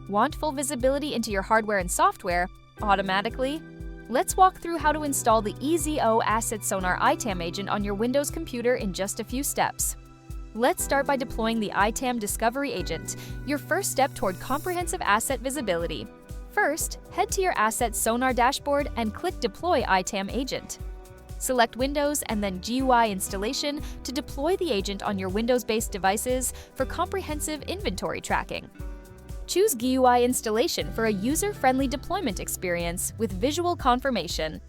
Want full visibility into your hardware and software automatically? Let's walk through how to install the EZO AssetSonar ITAM agent on your Windows computer in just a few steps. Let's start by deploying the ITAM Discovery Agent, your first step toward comprehensive asset visibility. First, head to your AssetSonar dashboard and click Deploy ITAM Agent. Select Windows and then GUI Installation to deploy the agent on your Windows-based devices for comprehensive inventory tracking. Choose GUI Installation for a user-friendly deployment experience with visual confirmation.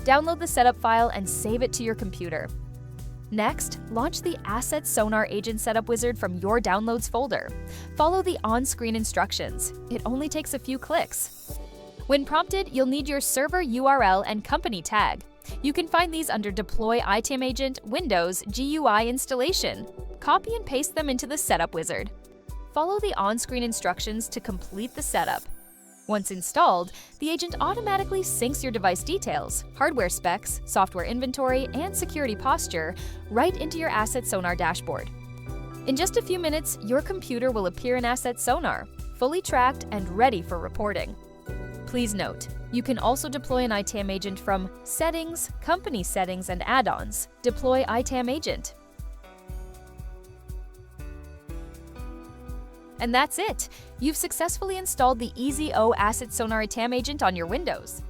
Download the setup file and save it to your computer. Next, launch the AssetSonar Agent Setup Wizard from your Downloads folder. Follow the on-screen instructions. It only takes a few clicks. When prompted, you'll need your server URL and company tag. You can find these under Deploy ITAM Agent, Windows, GUI Installation. Copy and paste them into the Setup Wizard. Follow the on-screen instructions to complete the setup. Once installed, the agent automatically syncs your device details, hardware specs, software inventory, and security posture right into your AssetSonar dashboard. In just a few minutes, your computer will appear in AssetSonar, fully tracked and ready for reporting. Please note, you can also deploy an ITAM agent from Settings, Company Settings and Add-ons. Deploy ITAM Agent. And that's it! You've successfully installed the EZO AssetSonar ITAM agent on your Windows.